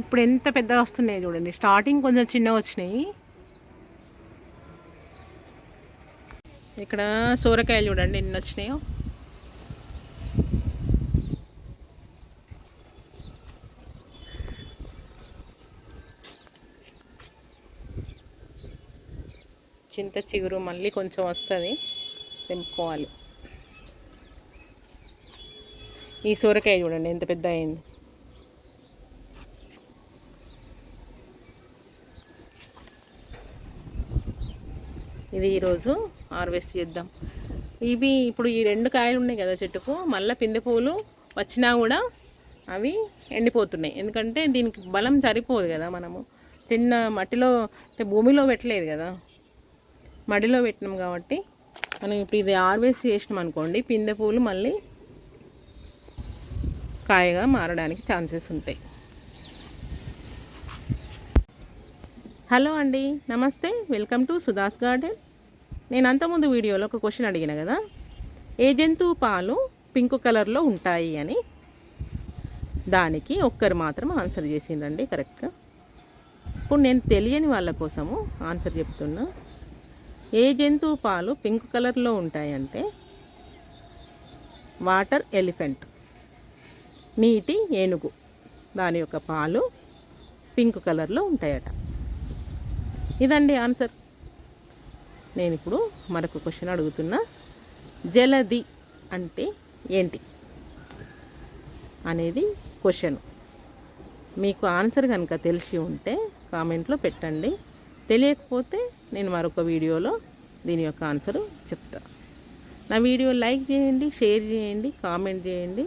ఇప్పుడు ఎంత పెద్దగా వస్తున్నాయి చూడండి. స్టార్టింగ్ కొంచెం చిన్నగా వచ్చినాయి. ఇక్కడ సోరకాయలు చూడండి ఎన్ని వచ్చినాయో. చింత చిగురు మళ్ళీ కొంచెం వస్తుంది, తెంపుకోవాలి. ఈ సోరకాయ చూడండి ఎంత పెద్ద అయింది. ఇది ఈరోజు హార్వెస్ట్ చేద్దాం. ఇవి ఇప్పుడు ఈ 2 కాయలు ఉన్నాయి కదా చెట్టుకు, మళ్ళీ పిందె పువ్వులు వచ్చినా కూడా అవి ఎండిపోతున్నాయి. ఎందుకంటే దీనికి బలం సరిపోదు కదా, మనము చిన్న మట్టిలో అంటే భూమిలో పెట్టలేదు కదా, మడిలో పెట్టినాం కాబట్టి. మనం ఇప్పుడు ఇది హార్వెస్ట్ చేసినాం అనుకోండి, పిందె పువ్వులు మళ్ళీ కాయగా మారడానికి ఛాన్సెస్ ఉంటాయి. హలో అండి, నమస్తే, వెల్కమ్ టు సుధాస్ గార్డెన్. నేను అంతకుముందు వీడియోలో ఒక క్వశ్చన్ అడిగిన కదా, ఏ జంతువు పాలు పింక్ కలర్లో ఉంటాయి అని. దానికి ఒక్కరు మాత్రం ఆన్సర్ చేసిండ్రండి కరెక్ట్గా. ఇప్పుడు నేను తెలియని వాళ్ళ కోసము ఆన్సర్ చెప్తున్నా. ఏ జంతువు పాలు పింక్ కలర్లో ఉంటాయంటే వాటర్ ఎలిఫెంట్, నీటి ఏనుగు. దాని యొక్క పాలు పింక్ కలర్లో ఉంటాయట. ఇదండి ఆన్సర్. నేను ఇప్పుడు మరొక క్వశ్చన్ అడుగుతున్నా. జలది అంటే ఏంటి అనేది క్వశ్చన్. మీకు ఆన్సర్ కనుక తెలిసి ఉంటే కామెంట్లో పెట్టండి. తెలియకపోతే నేను మరొక వీడియోలో దీని యొక్క ఆన్సరు చెప్తా. నా వీడియో లైక్ చేయండి, షేర్ చేయండి, కామెంట్ చేయండి,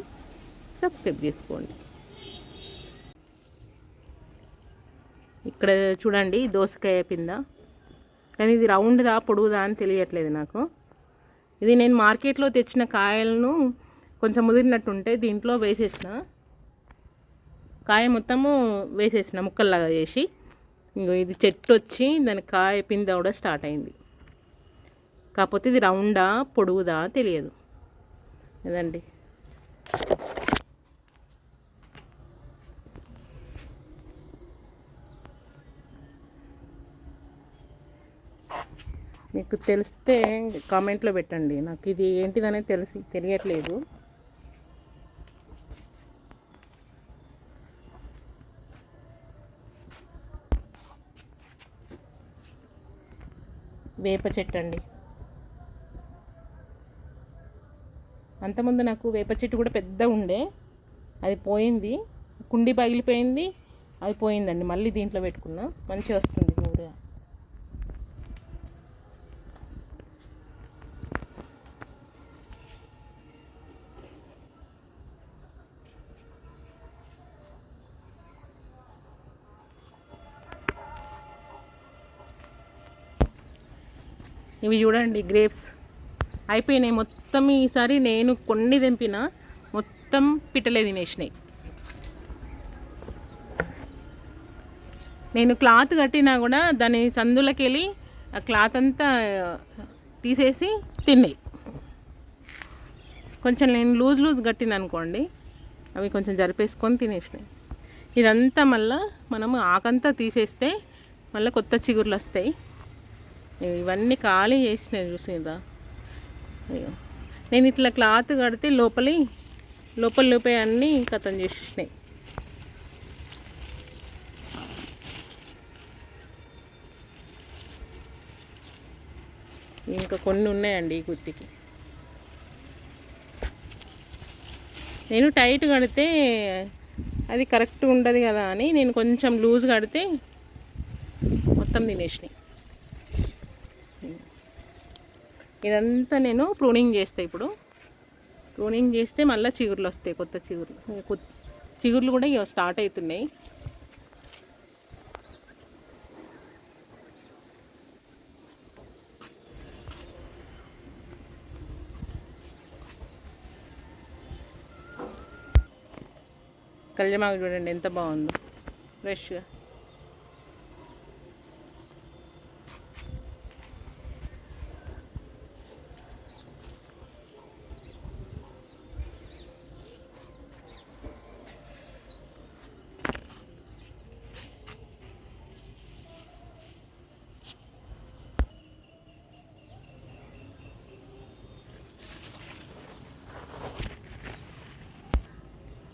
సబ్స్క్రైబ్ చేసుకోండి. ఇక్కడ చూడండి దోసకాయ పింద, కానీ ఇది రౌండ్దా పొడుగుదా అని తెలియట్లేదు నాకు. ఇది నేను మార్కెట్లో తెచ్చిన కాయలను కొంచెం ముదిరినట్టుంటే దీంట్లో వేసేసిన, కాయ మొత్తము వేసేసిన ముక్కల్లాగా చేసి. ఇంకో ఇది చెట్టు వచ్చి దాని కాయ పింద కూడా స్టార్ట్ అయింది. కాకపోతే ఇది రౌండా పొడుగుదా తెలియదు. ఇదండి. మీకు తెలిస్తే కామెంట్లో పెట్టండి. నాకు ఇది ఏంటిదనేది తెలియట్లేదు. వేప చెట్టు అండి. అంతకుముందు నాకు వేప చెట్టు కూడా పెద్ద ఉండే, అది పోయింది. కుండి పగిలిపోయింది, అది పోయిందండి. మళ్ళీ దీంట్లో పెట్టుకున్నా, మంచిగా వస్తుంది ఊరుగా. ఇవి చూడండి గ్రేప్స్ అయిపోయినాయి మొత్తం. ఈసారి నేను కొన్ని తెంపిన మొత్తం పిట్టలే తినేసినాయి. నేను క్లాత్ కట్టినా కూడా దాని సందులకి వెళ్ళి ఆ క్లాత్ అంతా తీసేసి తిన్నాయి. కొంచెం నేను లూజ్ కట్టిన అనుకోండి, అవి కొంచెం జరిపేసుకొని తినేసినాయి. ఇదంతా మళ్ళీ మనము ఆకంతా తీసేస్తే మళ్ళీ కొత్త చిగుర్లు వస్తాయి. ఇవన్నీ ఖాళీ చేసినాయి చూసిందా. నేను ఇట్లా క్లాత్ కడితే లోపల అన్నీ కథం చేసేసినాయి. ఇంకా కొన్ని ఉన్నాయండి ఈ గుత్తికి. నేను టైట్ కడితే అది కరెక్ట్ ఉండదు కదా అని నేను కొంచెం లూజ్ కడితే మొత్తం తినేసినాయి. ఇదంతా నేను ప్రూనింగ్ చేస్తాను. ఇప్పుడు ప్రూనింగ్ చేస్తే మళ్ళీ చిగుర్లు వస్తాయి, కొత్త చిగుర్లు కూడా ఇక స్టార్ట్ అవుతున్నాయి. కళ్యామాకు చూడండి ఎంత బాగుందో ఫ్రెష్గా.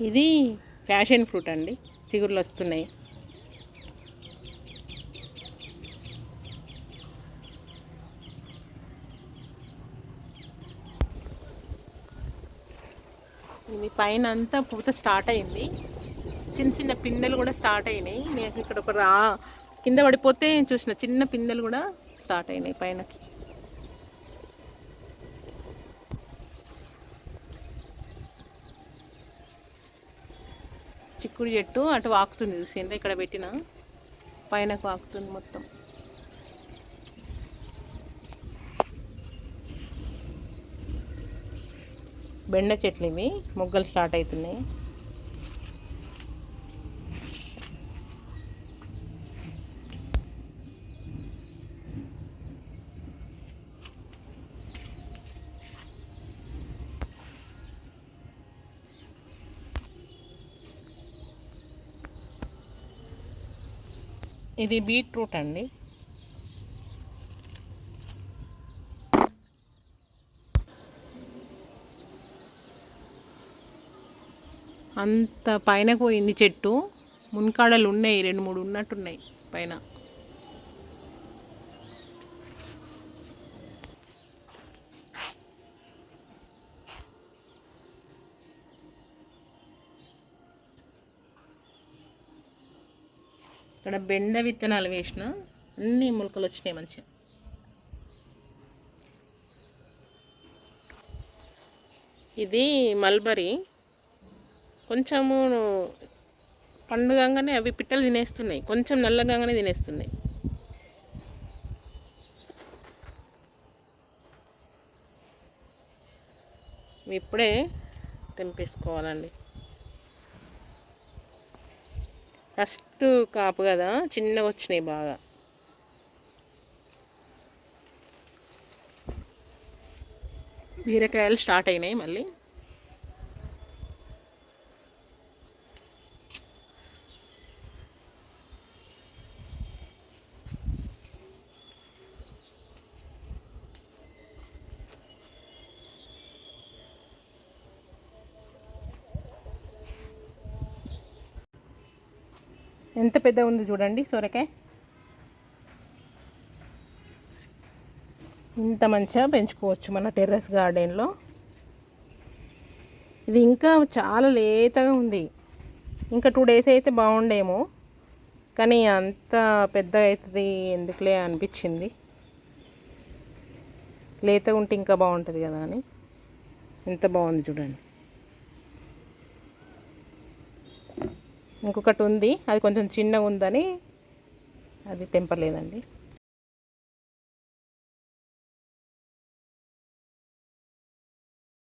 ఇది ప్యాషన్ ఫ్రూట్ అండి, చిగుర్లు వస్తున్నాయి. ఇది పైన అంతా పూత స్టార్ట్ అయింది, చిన్న చిన్న పిందెలు కూడా స్టార్ట్ అయినాయి. నేను ఇక్కడ ఒక కింద పడిపోతే చూసిన చిన్న పిందెలు కూడా స్టార్ట్ అయినాయి పైనకి. చిక్కుడు చెట్టు అటు వాకుతుంది, చూసిందా ఇక్కడ పెట్టిన పైనకు వాకుతుంది మొత్తం. బెండ చెట్లు ఇవి, మొగ్గలు స్టార్ట్ అవుతున్నాయి. ఇది బీట్రూట్ అండి. అంత పైన పోయింది చెట్టు, మున్కాడలు ఉన్నాయి, 2-3 ఉన్నట్టున్నాయి పైన. ఇక్కడ బెండ విత్తనాలు వేసిన, అన్ని మొలకలు వచ్చినాయి మంచిగా. ఇది మల్బరీ, కొంచెము పండుగంగానే అవి పిట్టలు తినేస్తున్నాయి, కొంచెం నల్లగానే తినేస్తున్నాయి. ఇప్పుడే తెంపేసుకోవాలండి. ఫస్ట్ కాపు కదా, చిన్నగా వచ్చినాయి బాగా. బీరకాయలు స్టార్ట్ అయినాయి మళ్ళీ. ఎంత పెద్ద ఉంది చూడండి సొరకాయ. ఇంత మంచిగా పెంచుకోవచ్చు మన టెర్రస్ గార్డెన్లో. ఇది ఇంకా చాలా లేతగా ఉంది, ఇంకా 2 days అయితే బాగుండేమో, కానీ అంత పెద్దగా అవుతుంది ఎందుకులే అనిపించింది. లేతగా ఉంటే ఇంకా బాగుంటుంది కదా అని. ఎంత బాగుంది చూడండి. ఇంకొకటి ఉంది, అది కొంచెం చిన్నగా ఉందని అది తెంపలేదండి.